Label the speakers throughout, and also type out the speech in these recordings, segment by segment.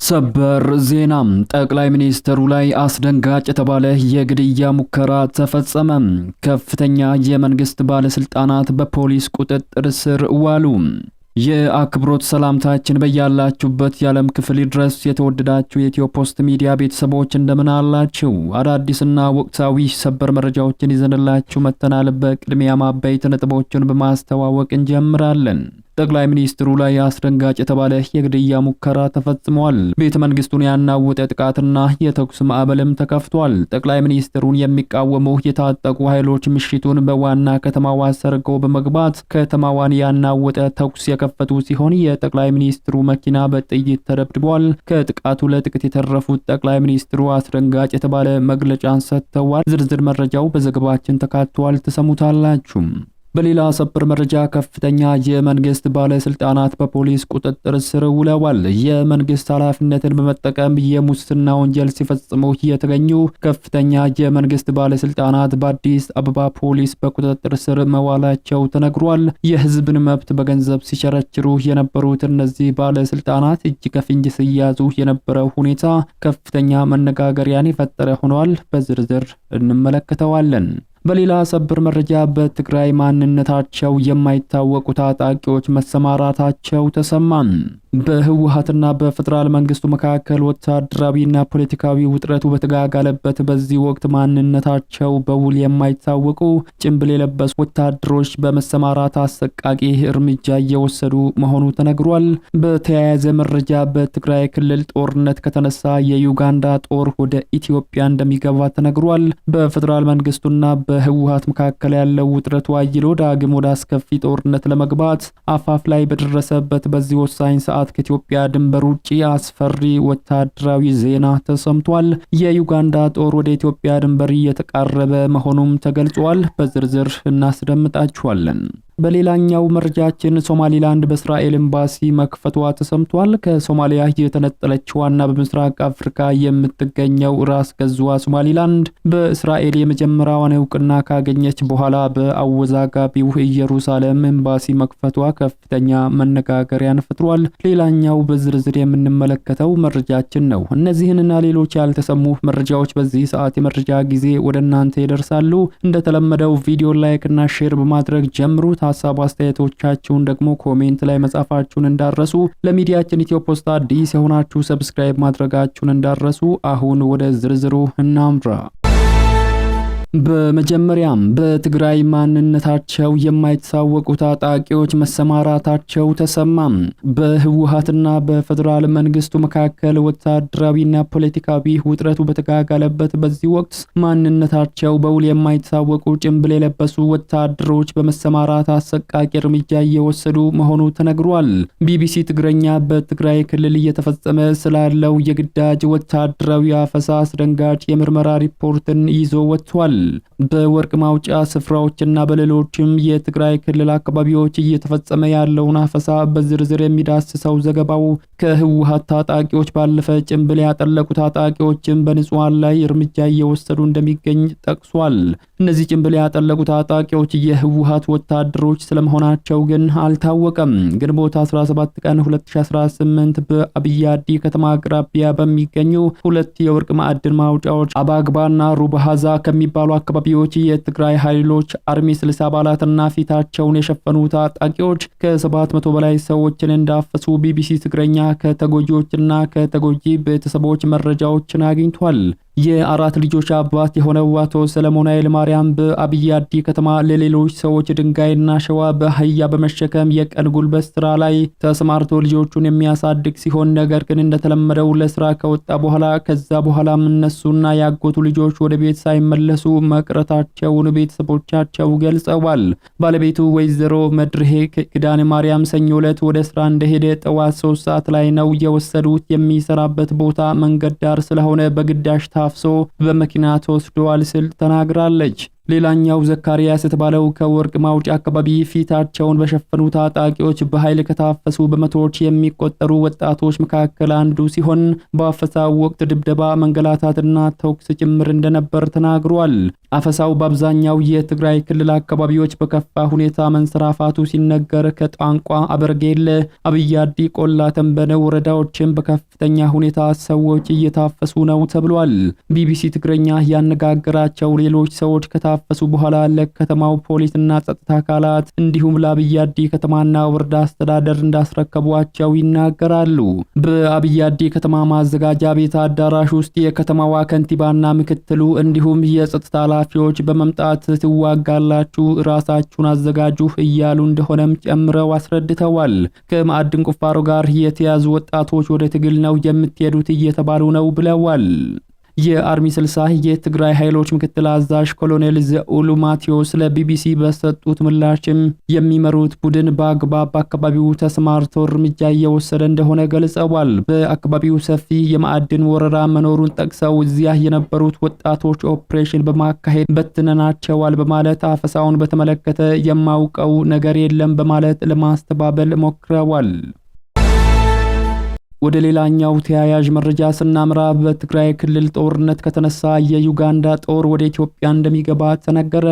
Speaker 1: ሰበር ዜና ጠቅላይ ሚኒስትሩ ላይ አስደንጋጭ የተባለ የግድያ ሙከራ ተፈጸመ። ከፍተኛ የመንግስት ባለስልጣናት በፖሊስ ቁጥጥር ስር ዋሉ። የአክብሮት ሰላምታችን በያላችሁበት የዓለም ክፍል ድረስ የተወደዳችሁ የኢትዮ ፖስት ሚዲያ ቤተሰቦች እንደምን አላችሁ? አዳዲስና ወቅታዊ ሰበር መረጃዎችን ይዘንላችሁ መተናል። በቅድሚያ ማበይት ነጥቦችን በማስተዋወቅ እንጀምራለን። ጠቅላይ ሚኒስትሩ ላይ አስደንጋጭ የተባለ የግድያ ሙከራ ተፈጽሟል። ቤተ መንግስቱን ያናወጠ ጥቃትና የተኩስ ማዕበልም ተከፍቷል። ጠቅላይ ሚኒስትሩን የሚቃወሙ የታጠቁ ኃይሎች ምሽቱን በዋና ከተማዋ ሰርገው በመግባት ከተማዋን ያናወጠ ተኩስ የከፈቱ ሲሆን የጠቅላይ ሚኒስትሩ መኪና በጥይት ተደብድቧል። ከጥቃቱ ለጥቂት የተረፉት ጠቅላይ ሚኒስትሩ አስደንጋጭ የተባለ መግለጫን ሰጥተዋል። ዝርዝር መረጃው በዘገባችን ተካቷል፣ ተሰሙታላችሁ። በሌላ ሰበር መረጃ ከፍተኛ የመንግስት ባለስልጣናት በፖሊስ ቁጥጥር ስር ውለዋል። የመንግስት ኃላፊነትን በመጠቀም የሙስና ወንጀል ሲፈጽሙ የተገኙ ከፍተኛ የመንግስት ባለስልጣናት በአዲስ አበባ ፖሊስ በቁጥጥር ስር መዋላቸው ተነግሯል። የህዝብን መብት በገንዘብ ሲቸረችሩ የነበሩት እነዚህ ባለስልጣናት እጅ ከፍንጅ ሲያዙ የነበረው ሁኔታ ከፍተኛ መነጋገሪያን የፈጠረ ሆኗል። በዝርዝር እንመለከተዋለን። በሌላ ሰበር መረጃ በትግራይ ማንነታቸው የማይታወቁ ታጣቂዎች መሰማራታቸው ተሰማ። በህወሓትና በፌደራል መንግስቱ መካከል ወታደራዊና ፖለቲካዊ ውጥረቱ በተጋጋለበት በዚህ ወቅት ማንነታቸው በውል የማይታወቁ ጭንብል የለበሱ ወታደሮች በመሰማራት አሰቃቂ እርምጃ እየወሰዱ መሆኑ ተነግሯል። በተያያዘ መረጃ በትግራይ ክልል ጦርነት ከተነሳ የዩጋንዳ ጦር ወደ ኢትዮጵያ እንደሚገባ ተነግሯል። በፌደራል መንግስቱና በህወሓት መካከል ያለው ውጥረቱ አይሎ ዳግም ወደ አስከፊ ጦርነት ለመግባት አፋፍ ላይ በደረሰበት በዚህ ወሳኝ ሰዓት ከኢትዮጵያ ድንበር ውጪ አስፈሪ ወታደራዊ ዜና ተሰምቷል። የዩጋንዳ ጦር ወደ ኢትዮጵያ ድንበር እየተቃረበ መሆኑም ተገልጿል። በዝርዝር እናስደምጣችኋለን። በሌላኛው መረጃችን ሶማሊላንድ በእስራኤል ኤምባሲ መክፈቷ ተሰምቷል። ከሶማሊያ የተነጠለችዋና በምስራቅ አፍሪካ የምትገኘው ራስ ገዝዋ ሶማሊላንድ በእስራኤል የመጀመሪያዋን እውቅና ካገኘች በኋላ በአወዛጋቢው ኢየሩሳሌም ኤምባሲ መክፈቷ ከፍተኛ መነጋገሪያን ፈጥሯል። ሌላኛው በዝርዝር የምንመለከተው መረጃችን ነው። እነዚህንና ሌሎች ያልተሰሙ መረጃዎች በዚህ ሰዓት የመረጃ ጊዜ ወደ እናንተ ይደርሳሉ። እንደተለመደው ቪዲዮ ላይክ እና ሼር በማድረግ ጀምሩት። ሐሳብ አስተያየቶቻችሁን ደግሞ ኮሜንት ላይ መጻፋችሁን እንዳረሱ። ለሚዲያችን ኢትዮ ፖስት አዲስ የሆናችሁ ሰብስክራይብ ማድረጋችሁን እንዳረሱ። አሁን ወደ ዝርዝሩ እናምራ። በመጀመሪያም በትግራይ ማንነታቸው የማይታወቁ ታጣቂዎች መሰማራታቸው ተሰማም። በህወሓትና በፌደራል መንግስቱ መካከል ወታደራዊና ፖለቲካዊ ውጥረቱ በተጋጋለበት በዚህ ወቅት ማንነታቸው በውል የማይታወቁ ጭንብል የለበሱ ወታደሮች በመሰማራት አሰቃቂ እርምጃ እየወሰዱ መሆኑ ተነግሯል። ቢቢሲ ትግረኛ በትግራይ ክልል እየተፈጸመ ስላለው የግዳጅ ወታደራዊ አፈሳ አስደንጋጭ የምርመራ ሪፖርትን ይዞ ወጥቷል። በወርቅ ማውጫ ስፍራዎችና በሌሎችም የትግራይ ክልል አካባቢዎች እየተፈጸመ ያለውን አፈሳ በዝርዝር የሚዳስሰው ዘገባው ከህወሓት ታጣቂዎች ባለፈ ጭንብል ያጠለቁ ታጣቂዎችን በንጹሃን ላይ እርምጃ እየወሰዱ እንደሚገኝ ጠቅሷል። እነዚህ ጭንብል ያጠለቁ ታጣቂዎች የህወሓት ወታደሮች ስለመሆናቸው ግን አልታወቀም። ግንቦት 17 ቀን 2018 በአብያዲ ከተማ አቅራቢያ በሚገኙ ሁለት የወርቅ ማዕድን ማውጫዎች አባግባና ሩባሃዛ ከሚባሉ አካባቢዎች የትግራይ ኃይሎች አርሚ 60 አባላትና ፊታቸውን የሸፈኑ ታጣቂዎች ከ700 በላይ ሰዎችን እንዳፈሱ ቢቢሲ ትግረኛ ከተጎጂዎችና ከተጎጂ ቤተሰቦች መረጃዎችን አግኝቷል። የአራት ልጆች አባት የሆነው አቶ ሰለሞን ኃይለ ማርያም በአብያዲ ከተማ ለሌሎች ሰዎች ድንጋይና ሸዋ በአህያ በመሸከም የቀን ጉልበት ስራ ላይ ተሰማርቶ ልጆቹን የሚያሳድግ ሲሆን ነገር ግን እንደተለመደው ለስራ ከወጣ በኋላ ከዛ በኋላም እነሱና ያጎቱ ልጆች ወደ ቤት ሳይመለሱ መቅረታቸውን ቤተሰቦቻቸው ገልጸዋል። ባለቤቱ ወይዘሮ መድርሄ ኪዳነ ማርያም ሰኞ ዕለት ወደ ስራ እንደሄደ ጠዋት 3 ሰዓት ላይ ነው የወሰዱት። የሚሰራበት ቦታ መንገድ ዳር ስለሆነ በግዳሽ ታፍሶ በመኪና ተወስዷል ስል ተናግራለች። ሌላኛው ዘካሪያስ የተባለው ከወርቅ ማውጫ አካባቢ ፊታቸውን በሸፈኑ ታጣቂዎች በኃይል ከታፈሱ በመቶዎች የሚቆጠሩ ወጣቶች መካከል አንዱ ሲሆን በአፈሳው ወቅት ድብደባ፣ መንገላታትና ተኩስ ጭምር እንደነበር ተናግሯል። አፈሳው በአብዛኛው የትግራይ ክልል አካባቢዎች በከፋ ሁኔታ መንሰራፋቱ ሲነገር ከጣንቋ፣ አበርጌለ፣ አብያዲ፣ ቆላ ተንበነ ወረዳዎችን በከፍተኛ ሁኔታ ሰዎች እየታፈሱ ነው ተብሏል። ቢቢሲ ትግረኛ ያነጋገራቸው ሌሎች ሰዎች ከታፈሱ በኋላ ለከተማው ፖሊስና ጸጥታ አካላት እንዲሁም ለአብያዲ ከተማና ወረዳ አስተዳደር እንዳስረከቧቸው ይናገራሉ። በአብያዲ ከተማ ማዘጋጃ ቤት አዳራሽ ውስጥ የከተማዋ ከንቲባና ምክትሉ እንዲሁም የጸጥታ ኃላፊዎች በመምጣት ትዋጋላችሁ፣ ራሳችሁን አዘጋጁ እያሉ እንደሆነም ጨምረው አስረድተዋል። ከማዕድን ቁፋሮ ጋር የተያዙ ወጣቶች ወደ ትግል ነው የምትሄዱት እየተባሉ ነው ብለዋል። የአርሚ 60 የትግራይ ኃይሎች ምክትል አዛዥ ኮሎኔል ዘኡሉ ማቴዎስ ለቢቢሲ በሰጡት ምላሽም የሚመሩት ቡድን በአግባብ በአካባቢው ተስማርቶ እርምጃ እየወሰደ እንደሆነ ገልጸዋል። በአካባቢው ሰፊ የማዕድን ወረራ መኖሩን ጠቅሰው እዚያ የነበሩት ወጣቶች ኦፕሬሽን በማካሄድ በትነናቸዋል በማለት አፈሳውን በተመለከተ የማውቀው ነገር የለም በማለት ለማስተባበል ሞክረዋል። ወደ ሌላኛው ተያያዥ መረጃ ስናምራ በትግራይ ክልል ጦርነት ከተነሳ የዩጋንዳ ጦር ወደ ኢትዮጵያ እንደሚገባ ተነገረ።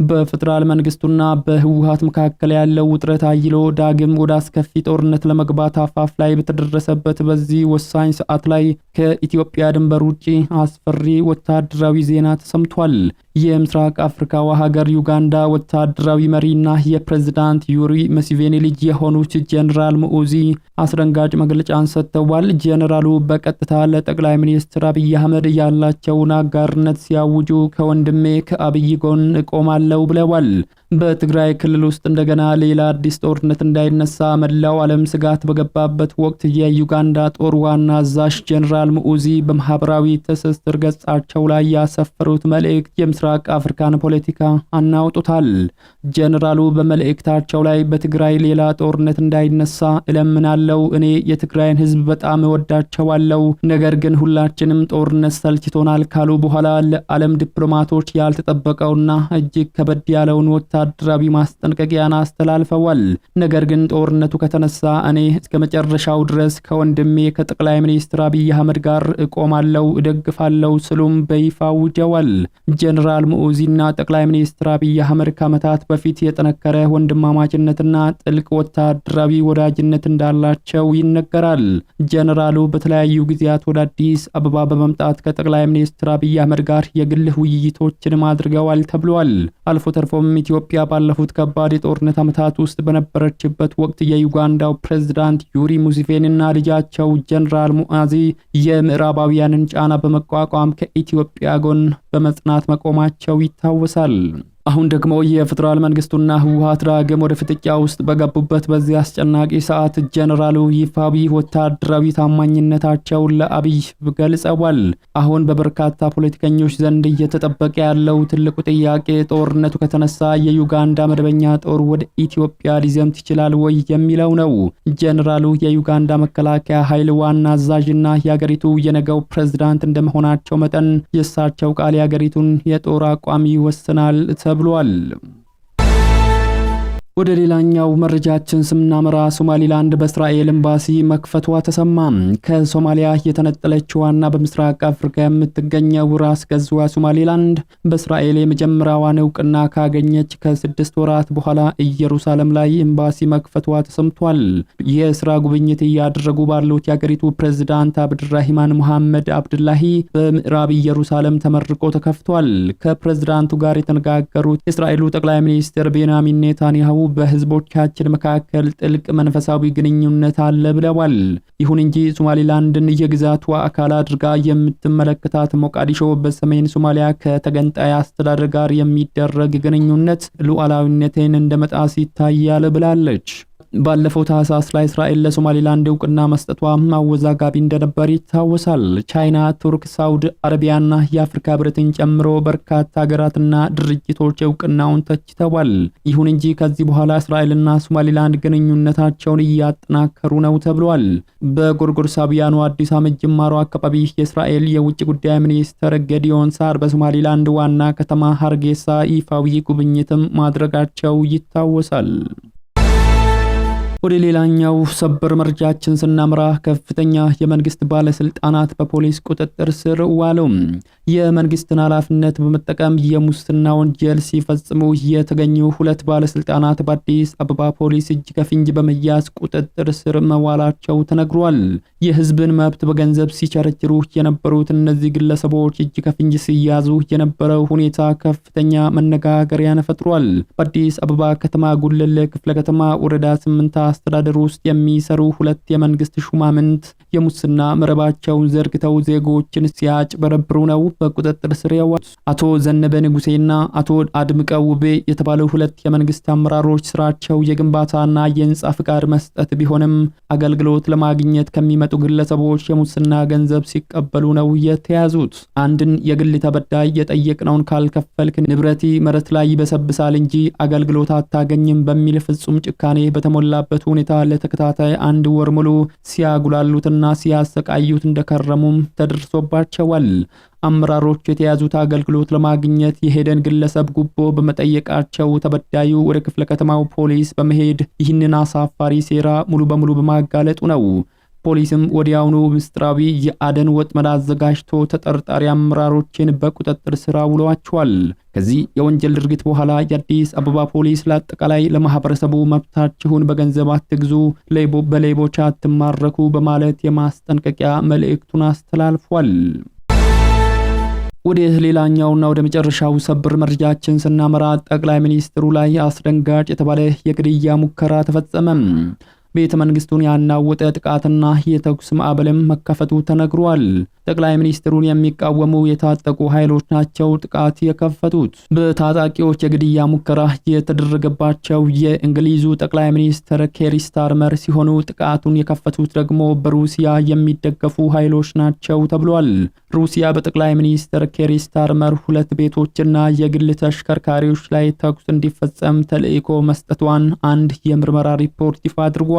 Speaker 1: በፌደራል መንግስቱና በህወሓት መካከል ያለው ውጥረት አይሎ ዳግም ወደ አስከፊ ጦርነት ለመግባት አፋፍ ላይ በተደረሰበት በዚህ ወሳኝ ሰዓት ላይ ከኢትዮጵያ ድንበር ውጪ አስፈሪ ወታደራዊ ዜና ተሰምቷል። የምስራቅ አፍሪካዋ ሀገር ዩጋንዳ ወታደራዊ መሪና የፕሬዝዳንት ዩሪ ሙሴቬኒ ልጅ የሆኑት ጀነራል ሙኡዚ አስደንጋጭ መግለጫን ሰጥተዋል። ጀነራሉ በቀጥታ ለጠቅላይ ሚኒስትር አብይ አህመድ ያላቸውን አጋርነት ሲያውጁ ከወንድሜ ከአብይ ጎን እቆማለሁ ብለዋል። በትግራይ ክልል ውስጥ እንደገና ሌላ አዲስ ጦርነት እንዳይነሳ መላው ዓለም ስጋት በገባበት ወቅት የዩጋንዳ ጦር ዋና አዛዥ ጀነራል ሙኡዚ በማህበራዊ ትስስር ገጻቸው ላይ ያሰፈሩት መልእክት የምስራቅ አፍሪካን ፖለቲካ አናውጡታል። ጀነራሉ በመልእክታቸው ላይ በትግራይ ሌላ ጦርነት እንዳይነሳ እለምናለሁ። እኔ የትግራይን ህዝብ በጣም እወዳቸዋለሁ፣ ነገር ግን ሁላችንም ጦርነት ሰልችቶናል ካሉ በኋላ ለዓለም ዲፕሎማቶች ያልተጠበቀውና እጅግ ከበድ ያለውን ወታደራዊ ማስጠንቀቂያን አስተላልፈዋል። ነገር ግን ጦርነቱ ከተነሳ እኔ እስከ መጨረሻው ድረስ ከወንድሜ ከጠቅላይ ሚኒስትር አብይ አህመድ ጋር እቆማለሁ፣ እደግፋለሁ ስሉም በይፋ አውጀዋል። ጀነራል ሙኡዚና ጠቅላይ ሚኒስትር አብይ አህመድ ከዓመታት በፊት የጠነከረ ወንድማማችነትና ጥልቅ ወታደራዊ ወዳጅነት እንዳላቸው ይነገራል። ጀነራሉ በተለያዩ ጊዜያት ወደ አዲስ አበባ በመምጣት ከጠቅላይ ሚኒስትር አብይ አህመድ ጋር የግል ውይይቶችን አድርገዋል ተብሏል። አልፎ ተርፎም ኢትዮጵያ ባለፉት ከባድ የጦርነት ዓመታት ውስጥ በነበረችበት ወቅት የዩጋንዳው ፕሬዝዳንት ዩሪ ሙሴቬኒና ልጃቸው ጀነራል ሙኡዚ የምዕራባውያንን ጫና በመቋቋም ከኢትዮጵያ ጎን በመጽናት መቆማቸው ይታወሳል። አሁን ደግሞ የፌደራል መንግስቱና ህወሓት ዳግም ወደ ፍጥጫ ውስጥ በገቡበት በዚህ አስጨናቂ ሰዓት ጀነራሉ ይፋዊ ወታደራዊ ታማኝነታቸውን ለአብይ ገልጸዋል። አሁን በበርካታ ፖለቲከኞች ዘንድ እየተጠበቀ ያለው ትልቁ ጥያቄ ጦርነቱ ከተነሳ የዩጋንዳ መደበኛ ጦር ወደ ኢትዮጵያ ሊዘምት ይችላል ወይ የሚለው ነው። ጀነራሉ የዩጋንዳ መከላከያ ኃይል ዋና አዛዥና የሀገሪቱ የነገው ፕሬዝዳንት እንደመሆናቸው መጠን የእሳቸው ቃል የሀገሪቱን የጦር አቋም ይወስናል ተብሏል። ወደ ሌላኛው መረጃችን ስናመራ ሶማሊላንድ በእስራኤል ኤምባሲ መክፈቷ ተሰማ። ከሶማሊያ የተነጠለችዋና በምስራቅ አፍሪካ የምትገኘው ራስ ገዝዋ ሶማሊላንድ በእስራኤል የመጀመሪያዋን እውቅና ካገኘች ከ6 ወራት በኋላ ኢየሩሳሌም ላይ ኤምባሲ መክፈቷ ተሰምቷል። የስራ ጉብኝት እያደረጉ ባሉት የሀገሪቱ ፕሬዝዳንት አብድራሂማን ሙሐመድ አብዱላሂ በምዕራብ ኢየሩሳሌም ተመርቆ ተከፍቷል። ከፕሬዝዳንቱ ጋር የተነጋገሩት የእስራኤሉ ጠቅላይ ሚኒስትር ቤንያሚን ኔታንያሁ በህዝቦቻችን መካከል ጥልቅ መንፈሳዊ ግንኙነት አለ ብለዋል። ይሁን እንጂ ሶማሊላንድን የግዛቷ አካል አድርጋ የምትመለከታት ሞቃዲሾ በሰሜን ሶማሊያ ከተገንጣይ አስተዳደር ጋር የሚደረግ ግንኙነት ሉዓላዊነትን እንደመጣስ ይታያል ብላለች። ባለፈው ታህሳስ ላይ እስራኤል ለሶማሊላንድ እውቅና መስጠቷ ማወዛጋቢ እንደነበር ይታወሳል። ቻይና፣ ቱርክ፣ ሳውዲ አረቢያና የአፍሪካ ህብረትን ጨምሮ በርካታ ሀገራትና ድርጅቶች እውቅናውን ተችተዋል። ይሁን እንጂ ከዚህ በኋላ እስራኤልና ሶማሊላንድ ግንኙነታቸውን እያጠናከሩ ነው ተብሏል። በጎርጎሮሳውያኑ አዲስ ዓመት ጅማሮ አካባቢ የእስራኤል የውጭ ጉዳይ ሚኒስትር ጌዲዮን ሳር በሶማሊላንድ ዋና ከተማ ሀርጌሳ ይፋዊ ጉብኝትም ማድረጋቸው ይታወሳል። ወደ ሌላኛው ሰበር መረጃችን ስናምራ ከፍተኛ የመንግስት ባለስልጣናት በፖሊስ ቁጥጥር ስር ዋሉ። የመንግስትን ኃላፊነት በመጠቀም የሙስና ወንጀል ሲፈጽሙ የተገኙ ሁለት ባለስልጣናት በአዲስ አበባ ፖሊስ እጅ ከፍንጅ በመያዝ ቁጥጥር ስር መዋላቸው ተነግሯል። የህዝብን መብት በገንዘብ ሲቸረችሩ የነበሩት እነዚህ ግለሰቦች እጅ ከፍንጅ ሲያዙ የነበረው ሁኔታ ከፍተኛ መነጋገሪያን ፈጥሯል። በአዲስ አበባ ከተማ ጉለሌ ክፍለ ከተማ ወረዳ 8 አስተዳደር ውስጥ የሚሰሩ ሁለት የመንግስት ሹማምንት የሙስና መረባቸውን ዘርግተው ዜጎችን ሲያጭበረብሩ ነው በቁጥጥር ስር የዋሉት። አቶ ዘነበ ንጉሴና አቶ አድምቀው ውቤ የተባሉ ሁለት የመንግስት አመራሮች ስራቸው የግንባታና የህንጻ ፍቃድ መስጠት ቢሆንም አገልግሎት ለማግኘት ከሚመጡ ግለሰቦች የሙስና ገንዘብ ሲቀበሉ ነው የተያዙት። አንድን የግል ተበዳይ የጠየቅነውን ካልከፈልክ ንብረቲ መሬት ላይ ይበሰብሳል እንጂ አገልግሎት አታገኝም በሚል ፍጹም ጭካኔ በተሞላበት ሁኔታ ለተከታታይ አንድ ወር ሙሉ ሲያጉላሉትና ሲያሰቃዩት እንደከረሙም ተደርሶባቸዋል። አመራሮች የተያዙት አገልግሎት ለማግኘት የሄደን ግለሰብ ጉቦ በመጠየቃቸው ተበዳዩ ወደ ክፍለ ከተማው ፖሊስ በመሄድ ይህንን አሳፋሪ ሴራ ሙሉ በሙሉ በማጋለጡ ነው። ፖሊስም ወዲያውኑ ምስጢራዊ የአደን ወጥመድ አዘጋጅቶ ተጠርጣሪ አመራሮችን በቁጥጥር ስር አውሏቸዋል። ከዚህ የወንጀል ድርጊት በኋላ የአዲስ አበባ ፖሊስ ለአጠቃላይ ለማህበረሰቡ መብታችሁን በገንዘብ አትግዙ፣ በሌቦች አትማረኩ በማለት የማስጠንቀቂያ መልእክቱን አስተላልፏል። ወደ ሌላኛውና ወደ መጨረሻው ሰበር መረጃችን ስናመራ ጠቅላይ ሚኒስትሩ ላይ አስደንጋጭ የተባለ የግድያ ሙከራ ተፈጸመ። ቤተ መንግስቱን ያናወጠ ጥቃትና የተኩስ ማዕበልም መከፈቱ ተነግሯል። ጠቅላይ ሚኒስትሩን የሚቃወሙ የታጠቁ ኃይሎች ናቸው ጥቃት የከፈቱት። በታጣቂዎች የግድያ ሙከራ የተደረገባቸው የእንግሊዙ ጠቅላይ ሚኒስትር ኬር ስታርመር ሲሆኑ ጥቃቱን የከፈቱት ደግሞ በሩሲያ የሚደገፉ ኃይሎች ናቸው ተብሏል። ሩሲያ በጠቅላይ ሚኒስትር ኬር ስታርመር ሁለት ቤቶችና የግል ተሽከርካሪዎች ላይ ተኩስ እንዲፈጸም ተልዕኮ መስጠቷን አንድ የምርመራ ሪፖርት ይፋ አድርጓል።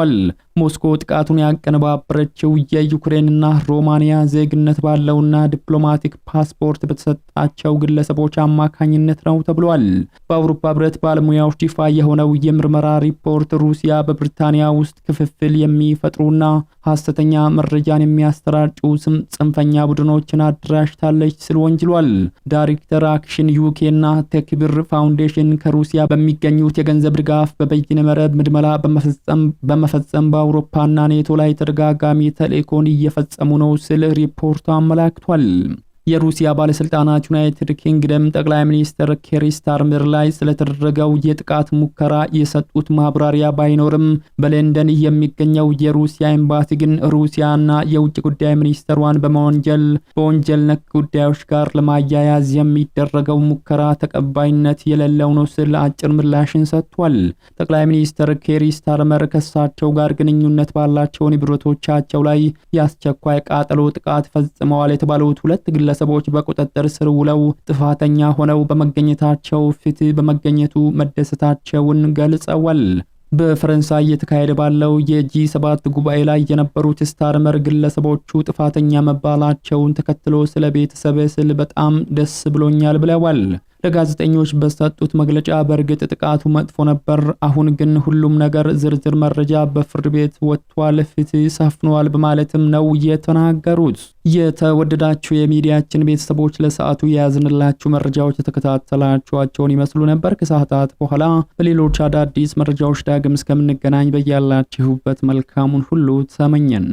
Speaker 1: ሞስኮ ጥቃቱን ያቀነባበረችው የዩክሬንና ሮማኒያ ዜግነት ባለውና ዲፕሎማቲክ ፓስፖርት በተሰጣቸው ግለሰቦች አማካኝነት ነው ተብሏል። በአውሮፓ ህብረት ባለሙያዎች ይፋ የሆነው የምርመራ ሪፖርት ሩሲያ በብሪታንያ ውስጥ ክፍፍል የሚፈጥሩና ሐሰተኛ መረጃን የሚያስተራጩ ጽንፈኛ ቡድኖችን አደራጅታለች ሲል ወንጅሏል። ዳይሬክተር አክሽን ዩኬና ቴክብር ፋውንዴሽን ከሩሲያ በሚገኙት የገንዘብ ድጋፍ በበይነ መረብ ምድመላ በመፈጸም በአውሮፓና ኔቶ ላይ ተደጋጋሚ ተልዕኮን እየፈጸሙ ነው ሲል ሪፖርቱ አመላክቷል። የሩሲያ ባለስልጣናት ዩናይትድ ኪንግደም ጠቅላይ ሚኒስትር ኬር ስታርመር ላይ ስለተደረገው የጥቃት ሙከራ የሰጡት ማብራሪያ ባይኖርም በለንደን የሚገኘው የሩሲያ ኤምባሲ ግን ሩሲያና የውጭ ጉዳይ ሚኒስትሯን በወንጀል ነክ ጉዳዮች ጋር ለማያያዝ የሚደረገው ሙከራ ተቀባይነት የሌለው ነው ሲል አጭር ምላሽን ሰጥቷል። ጠቅላይ ሚኒስትር ኬር ስታርመር ከሳቸው ጋር ግንኙነት ባላቸው ንብረቶቻቸው ላይ የአስቸኳይ ቃጠሎ ጥቃት ፈጽመዋል የተባሉት ሁለት ግለሰቦች በቁጥጥር ስር ውለው ጥፋተኛ ሆነው በመገኘታቸው ፍትህ በመገኘቱ መደሰታቸውን ገልጸዋል። በፈረንሳይ እየተካሄደ ባለው የጂ7 ጉባኤ ላይ የነበሩት ስታርመር ግለሰቦቹ ጥፋተኛ መባላቸውን ተከትሎ ስለ ቤተሰብ ስል በጣም ደስ ብሎኛል ብለዋል። ለጋዜጠኞች በሰጡት መግለጫ በእርግጥ ጥቃቱ መጥፎ ነበር፣ አሁን ግን ሁሉም ነገር ዝርዝር መረጃ በፍርድ ቤት ወጥቷል፣ ፍትህ ሰፍኗል በማለትም ነው የተናገሩት። የተወደዳችሁ የሚዲያችን ቤተሰቦች ለሰዓቱ የያዝንላችሁ መረጃዎች የተከታተላችኋቸውን ይመስሉ ነበር። ከሰዓታት በኋላ በሌሎች አዳዲስ መረጃዎች ዳግም እስከምንገናኝ በያላችሁበት መልካሙን ሁሉ ተመኘን።